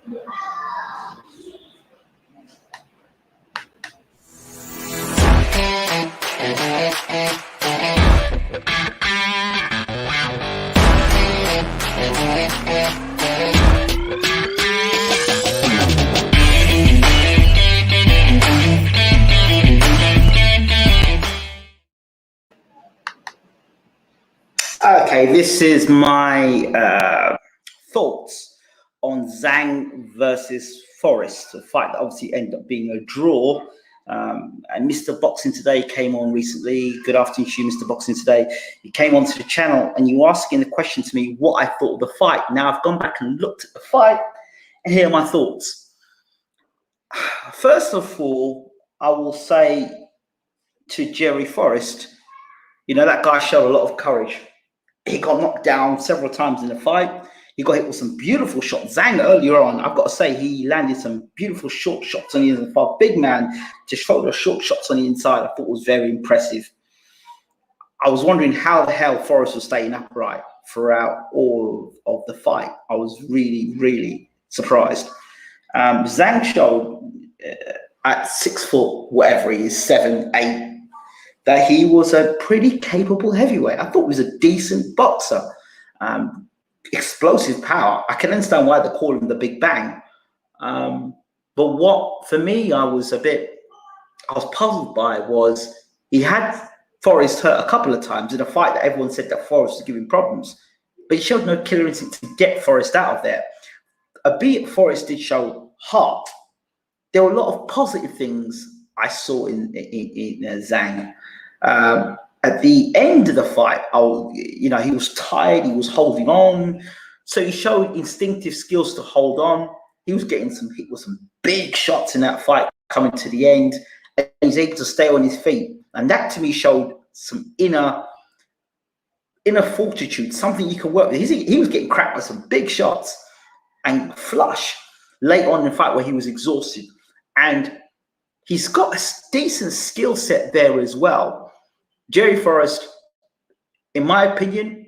Okay, this is my thoughts on Zhang versus Forrest, a fight that obviously ended up being a draw. And Mr. Boxing Today came on recently. Good afternoon to you, Mr. Boxing Today. You came onto the channel and you were asking the question to me what I thought of the fight. Now I've gone back and looked at the fight, and here are my thoughts. First of all, I will say to Jerry Forrest, you know, that guy showed a lot of courage. He got knocked down several times in the fight. He got hit with some beautiful shots. Zhang earlier on, I've got to say, he landed some beautiful short shots on the inside. Big man to throw those short shots on the inside, I thought was very impressive. I was wondering how the hell Forrest was staying upright throughout all of the fight. I was really, really surprised. Zhang showed at 6 foot, whatever he is, 7, 8, that he was a pretty capable heavyweight. I thought he was a decent boxer. Explosive power. I can understand why they call him the Big Bang. But what, for me, I was puzzled by was he had Forrest hurt a couple of times in a fight that everyone said that Forrest was giving problems. But he showed no killer instinct to get Forrest out of there. Albeit Forrest did show heart. There were a lot of positive things I saw in Zhang. At the end of the fight, you know, he was tired, he was holding on. So he showed instinctive skills to hold on. He was getting some hit with some big shots in that fight coming to the end. And he was able to stay on his feet. And that to me showed some inner fortitude, something you can work with. He was getting cracked with some big shots and flush late on in the fight where he was exhausted. And he's got a decent skill set there as well. Jerry Forrest, in my opinion,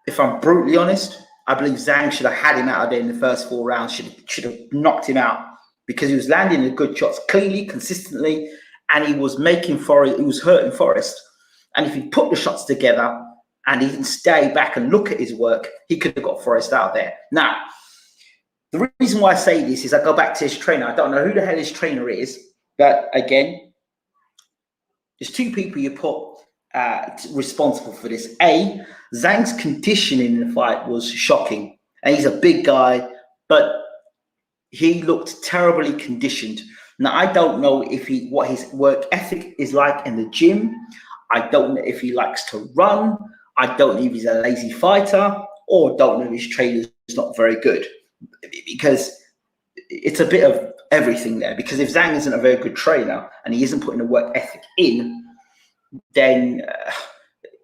if I'm brutally honest, I believe Zhang should have had him out of there in the first 4 rounds, should have knocked him out, because he was landing the good shots cleanly, consistently, and he was making Forrest, he was hurting Forrest. And if he put the shots together and he didn't stay back and look at his work, he could have got Forrest out of there. Now, the reason why I say this is I go back to his trainer. I don't know who the hell his trainer is, but again, there's 2 people you put responsible for this. A, Zhang's conditioning in the fight was shocking. And he's a big guy, but he looked terribly conditioned. Now, I don't know if what his work ethic is like in the gym. I don't know if he likes to run. I don't know if he's a lazy fighter, or don't know if his trainer's not very good. Because it's a bit of everything there. Because if Zhang isn't a very good trainer and he isn't putting the work ethic in, then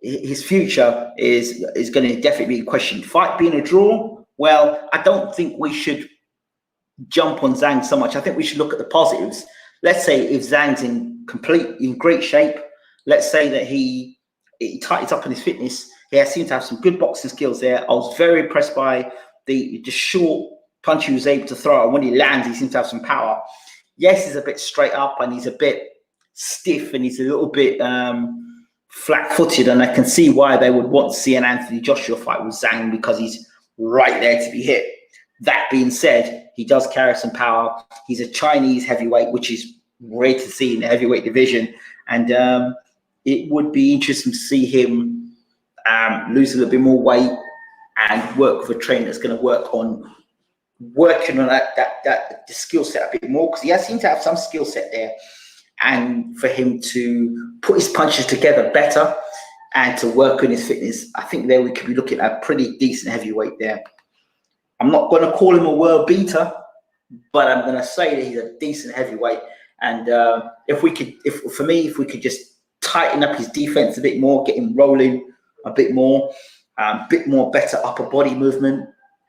his future is going to definitely be questioned. Fight being a draw, well, I don't think we should jump on Zhang so much. I think we should look at the positives. Let's say if Zhang's in great shape, let's say that he tightens up on his fitness. He seemed to have some good boxing skills there. I was very impressed by the short punch he was able to throw, and when he lands, he seems to have some power. Yes, he's a bit straight up and he's a bit stiff and he's a little bit flat-footed, and I can see why they would want to see an Anthony Joshua fight with Zhang, because he's right there to be hit. That being said, he does carry some power. He's a Chinese heavyweight, which is rare to see in the heavyweight division, and it would be interesting to see him lose a little bit more weight and work with a trainer that's going to working on that the skill set a bit more, because he has seemed to have some skill set there, and for him to put his punches together better and to work on his fitness, I think there we could be looking at a pretty decent heavyweight there. I'm not going to call him a world beater, but I'm going to say that he's a decent heavyweight. And if we could just tighten up his defense a bit more, get him rolling a bit more better upper body movement,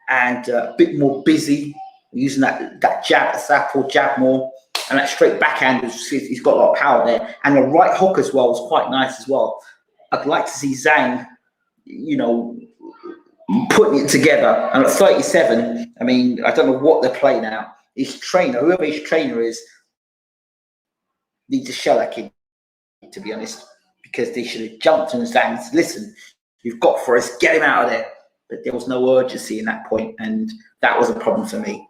and a bit more busy, using that jab, southpaw jab more, and that straight backhand, he's got a lot of power there. And the right hook as well was quite nice as well. I'd like to see Zhang, you know, putting it together. And at 37, I mean, I don't know what they're playing out. His trainer, whoever his trainer is, needs to shell that kid, to be honest, because they should have jumped on Zhang. Listen, you've got Forrest, get him out of there. But there was no urgency in that point, and that was a problem for me.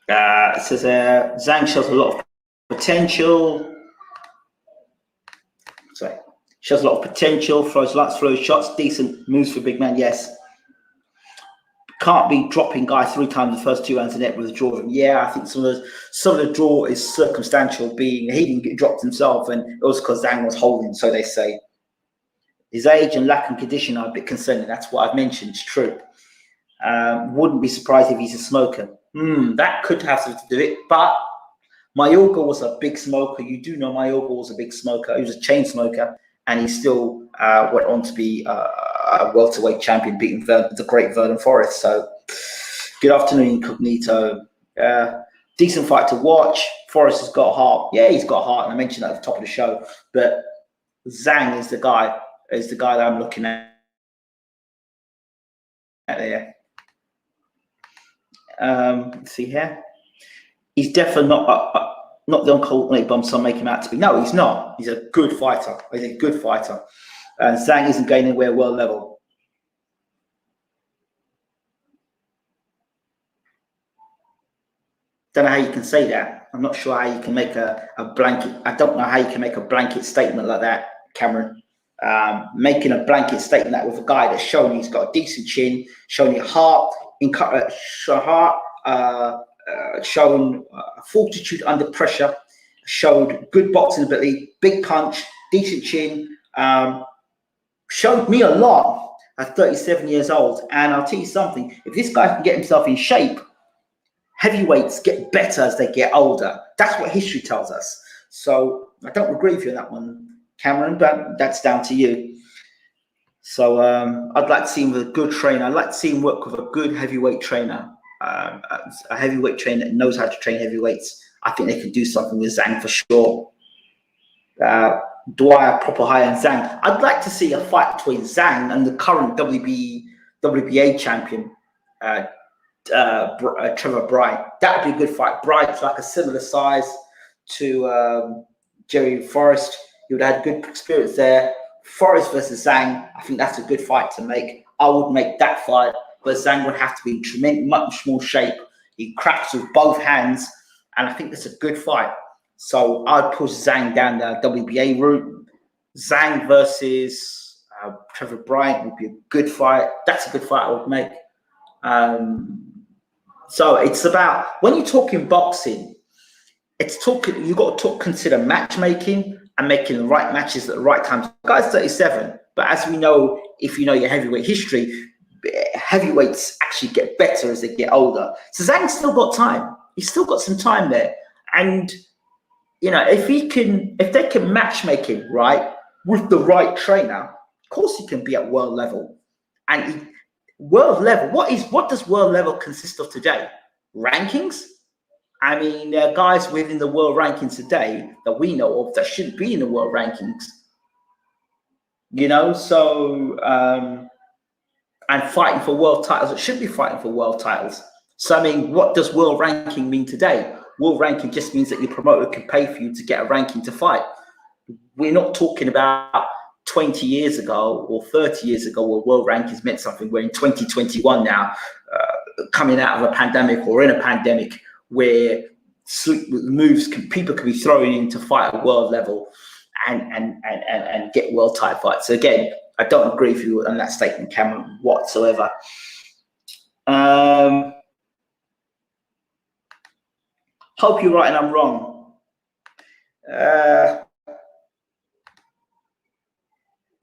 It says Zhang shows a lot of potential. Sorry, shows a lot of potential. Throws lots, throws shots, decent moves for big man. Yes, can't be dropping guys 3 times the first 2 rounds of net with a draw. Yeah, I think some of the draw is circumstantial. Being he didn't get dropped himself, and it was because Zhang was holding. So they say his age and lack of condition are a bit concerning. That's what I've mentioned. It's true. Wouldn't be surprised if he's a smoker. That could have something to do it, but Mayorga was a big smoker. You do know Mayorga was a big smoker. He was a chain smoker, and he still went on to be a welterweight champion, beating the great Vernon Forrest. So, good afternoon, Incognito. Decent fight to watch. Forrest has got heart. Yeah, he's got heart, and I mentioned that at the top of the show. But Zhang is the guy. That I'm looking at there. See here. He's definitely not the uncultivated bum some make him out to be. No, he's not. He's a good fighter. He's a good fighter. And Zhang isn't going anywhere world level. Don't know how you can say that. I'm not sure how you can make a blanket. I don't know how you can make a blanket statement like that, Cameron. Making a blanket statement that with a guy that's shown he's got a decent chin, showing heart, shown fortitude under pressure, showed good boxing ability, big punch, decent chin, showed me a lot at 37 years old. And I'll tell you something, if this guy can get himself in shape, heavyweights get better as they get older. That's what history tells us. So I don't agree with you on that one, Cameron, but that's down to you. So I'd like to see him with a good trainer. I'd like to see him work with a good heavyweight trainer, a heavyweight trainer that knows how to train heavyweights. I think they can do something with Zhang for sure. Do I have proper high on Zhang? I'd like to see a fight between Zhang and the current WBA champion, Trevor Bryan. That would be a good fight. Bryan's like a similar size to Jerry Forrest. He would have had good experience there. Forrest versus Zhang, I think that's a good fight to make. I would make that fight, but Zhang would have to be in much more shape. He cracks with both hands, and I think that's a good fight. So I'd push Zhang down the WBA route. Zhang versus Trevor Bryan would be a good fight. That's a good fight I would make. So it's about, when you're talking boxing, you've got to consider matchmaking and making the right matches at the right time. The guy's 37, but as we know, if you know your heavyweight history, heavyweights actually get better as they get older. So Zhang's still got time. He's still got some time there. And, you know, if they can matchmake him right with the right trainer, of course he can be at world level. And world level, what does world level consist of today? Rankings? I mean, there are guys within the world rankings today that we know of that shouldn't be in the world rankings. You know, so and fighting for world titles, it should be fighting for world titles. So I mean, what does world ranking mean today? World ranking just means that your promoter can pay for you to get a ranking to fight. We're not talking about 20 years ago or 30 years ago where world rankings meant something. We're in 2021 now, coming out of a pandemic or in a pandemic, where people can be thrown in to fight at world level and get world title fights. So again, I don't agree with you on that statement, Cameron, whatsoever. Hope you're right and I'm wrong.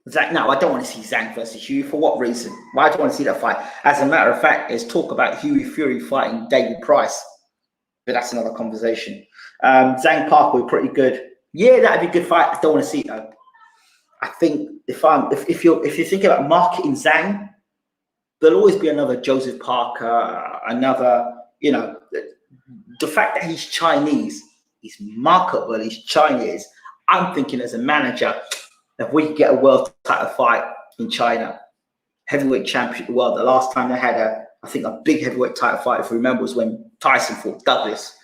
Zhang, no, I don't want to see Zhang versus Huey. For what reason? Why do I want to see that fight? As a matter of fact, there's talk about Huey Fury fighting David Price. But that's another conversation. Zhang Parker, pretty good. Yeah, that'd be a good fight. I don't want to see it though. I think if you're thinking about marketing Zhang, there'll always be another Joseph Parker, another, you know, the fact that he's Chinese, he's marketable, he's Chinese. I'm thinking as a manager, if we could get a world title fight in China, heavyweight champion of the world. The last time they had I think a big heavyweight title fight, if you remember, was when Tyson fought Douglas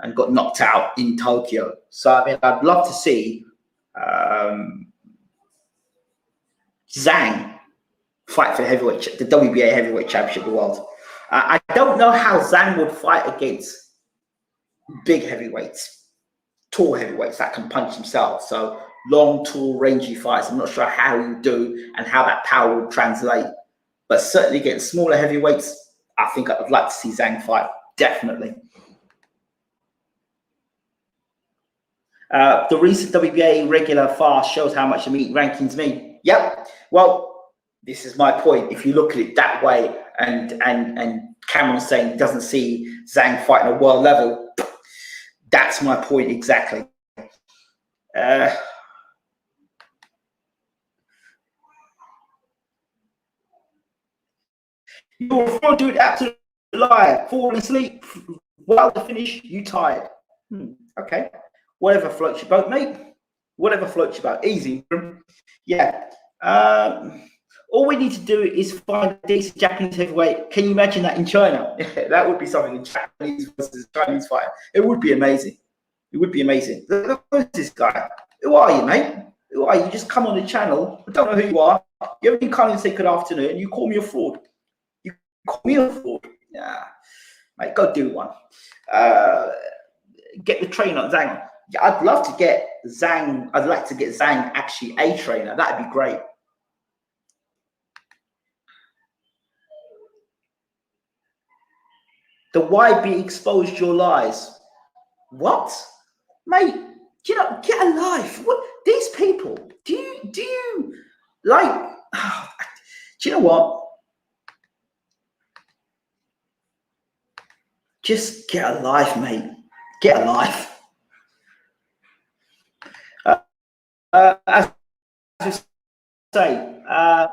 and got knocked out in Tokyo. So I mean, I'd love to see Zhang fight for the WBA heavyweight championship of the world. I don't know how Zhang would fight against big heavyweights, tall heavyweights that can punch themselves. So long, tall, rangy fights. I'm not sure how he would do and how that power would translate. But certainly against smaller heavyweights, I think I'd like to see Zhang fight. Definitely. The recent WBA regular fast shows how much the meat rankings mean. Yep. Well, this is my point. If you look at it that way, and Cameron's saying he doesn't see Zhang fighting at a world level, that's my point exactly. You're a fraud, dude, absolute liar. Falling asleep while the finish, you tired. Okay. Whatever floats your boat, mate. Whatever floats your boat. Easy. Yeah. All we need to do is find a decent Japanese heavyweight. Can you imagine that in China? That would be something, a Japanese versus Chinese fight. It would be amazing. It would be amazing. Who's this guy? Who are you, mate? Who are you? You just come on the channel. I don't know who you are. You haven't come and say good afternoon, and you call me a fraud. You call me a fraud. Yeah. Mate, go do one. Get the trainer, Zhang. Yeah, I'd love to get Zhang. I'd like to get Zhang actually a trainer. That'd be great. The YB exposed your lies. What? Mate, you know, get a life. What these people, do you like do you know what? Just get a life, mate. Get a life. As you say, I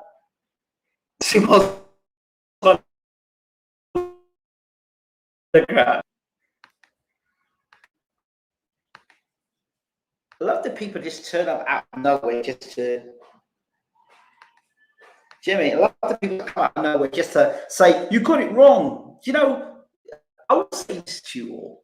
love that people just turn up out of nowhere just to Jimmy. I love that people come out of nowhere just to say you got it wrong. You know, I would say this to you all.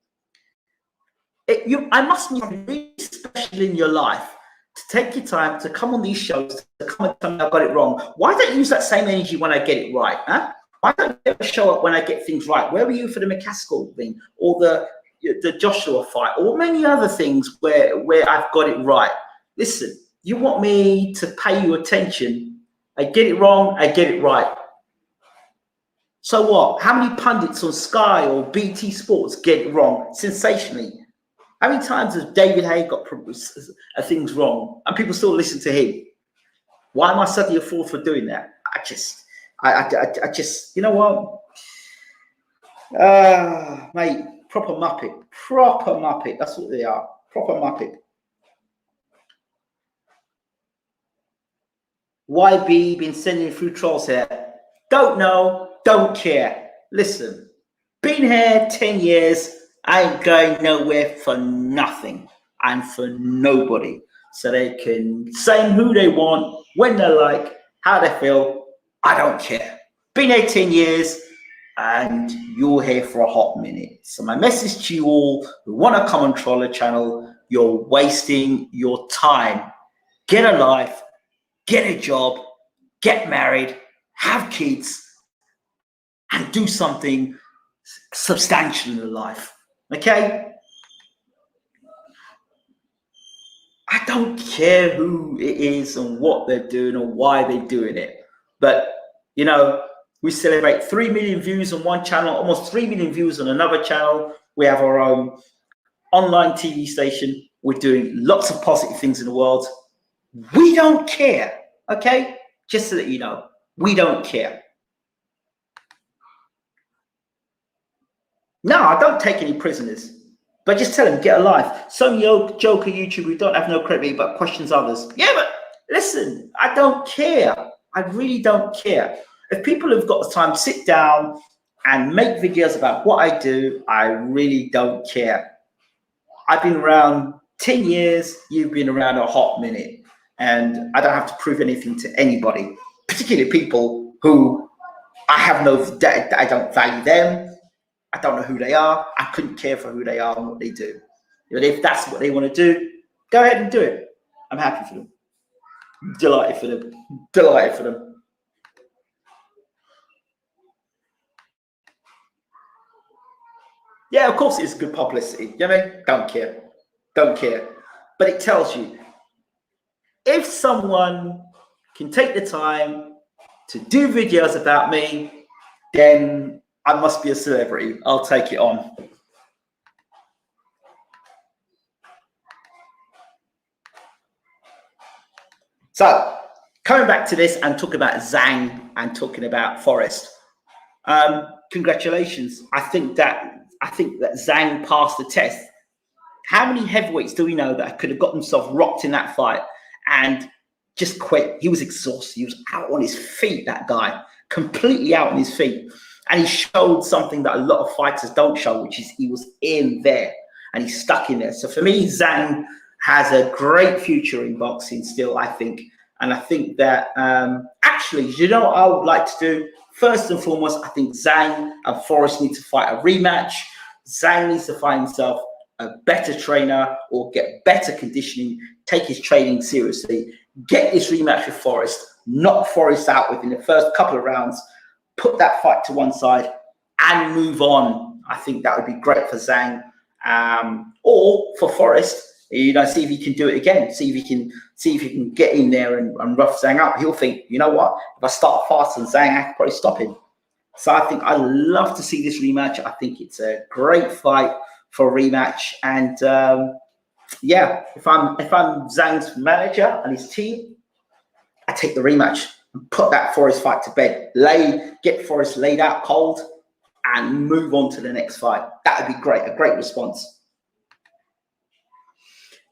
I must be really special in your life to take your time to come on these shows to come and tell me I got it wrong. Why don't you use that same energy when I get it right? Huh? Why don't you ever show up when I get things right? Where were you for the McCaskill thing or the Joshua fight or many other things where I've got it right? Listen, you want me to pay you attention. I get it wrong, I get it right. So what? How many pundits on Sky or BT Sports get it wrong sensationally? How many times has David Hay got things wrong and people still listen to him? Why am I suddenly a fool for doing that? I just, you know what? Mate, proper Muppet. That's what they are. Proper Muppet. YB been sending through trolls here. Don't know, don't care. Listen, been here 10 years. I ain't going nowhere for nothing and for nobody. So they can say who they want, when they like, how they feel. I don't care. Been here 10 years and you're here for a hot minute. So my message to you all who want to come on Troller Channel, you're wasting your time. Get a life, get a job, get married, have kids, and do something substantial in your life. Okay? I don't care who it is and what they're doing or why they're doing it. But, you know, we celebrate 3 million views on one channel, almost 3 million views on another channel. We have our own online TV station. We're doing lots of positive things in the world. We don't care, okay? Just so that you know, we don't care. No, I don't take any prisoners. But just tell them, get a life. Some joker YouTube who don't have no credit but questions others. Yeah, but listen, I don't care. I really don't care. If people have got the time to sit down and make videos about what I do, I really don't care. I've been around 10 years, you've been around a hot minute, and I don't have to prove anything to anybody, particularly people who I don't value them. I don't know who they are. I couldn't care for who they are and what they do. But if that's what they want to do, go ahead and do it. I'm happy for them. Delighted for them. Delighted for them. Yeah, of course it's good publicity. You know what I mean? Don't care. Don't care. But it tells you, if someone can take the time to do videos about me, then I must be a celebrity. I'll take it on. So, coming back to this and talking about Zhang and talking about Forrest, congratulations. I think that Zhang passed the test. How many heavyweights do we know that could have got themselves rocked in that fight and just quit? He was exhausted. He was out on his feet, that guy, completely out on his feet. And he showed something that a lot of fighters don't show, which is he was in there and he's stuck in there. So for me, Zhang has a great future in boxing still, I think. And I think that actually, you know what I would like to do? First and foremost, I think Zhang and Forrest need to fight a rematch. Zhang needs to find himself a better trainer or get better conditioning, take his training seriously, get this rematch with Forrest, knock Forrest out within the first couple of rounds, put that fight to one side and move on. I think that would be great for Zhang or for Forrest. You know, see if he can do it again. See if he can get in there and rough Zhang up. He'll think, you know what? If I start fast on Zhang, I can probably stop him. So I think I'd love to see this rematch. I think it's a great fight for a rematch. And yeah, if I'm Zhang's manager and his team, I take the rematch and put that Forrest fight to bed. Get Forrest laid out cold and move on to the next fight. That would be great. A great response.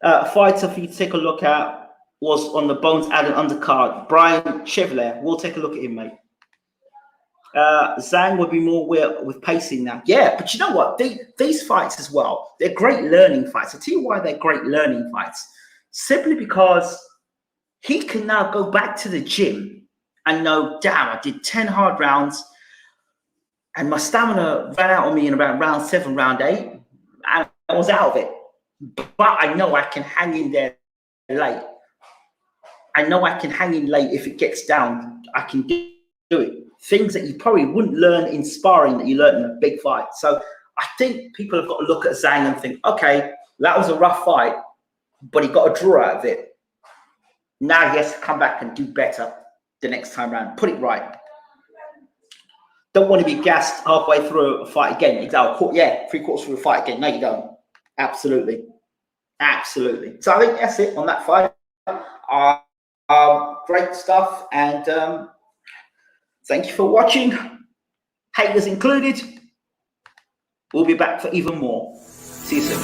Fighter for you to take a look at was on the Bones Allen undercard. Brian Chevalier. We'll take a look at him, mate. Zhang would be more with pacing now. Yeah, but you know what? These fights as well, they're great learning fights. I'll tell you why they're great learning fights. Simply because he can now go back to the gym and know, damn, I did 10 hard rounds and my stamina ran out on me in about round 7, round 8, and I was out of it. But I know I can hang in there late. I know I can hang in late if it gets down. I can do it. Things that you probably wouldn't learn in sparring that you learn in a big fight. So I think people have got to look at Zhang and think, okay, that was a rough fight, but he got a draw out of it. Now he has to come back and do better the next time around. Put it right. Don't want to be gassed halfway through a fight again. Exactly. Yeah, 3/4 through a fight again. No, you don't. Absolutely. Absolutely. So I think that's it on that fight. Great stuff. And thank you for watching. Haters included. We'll be back for even more. See you soon.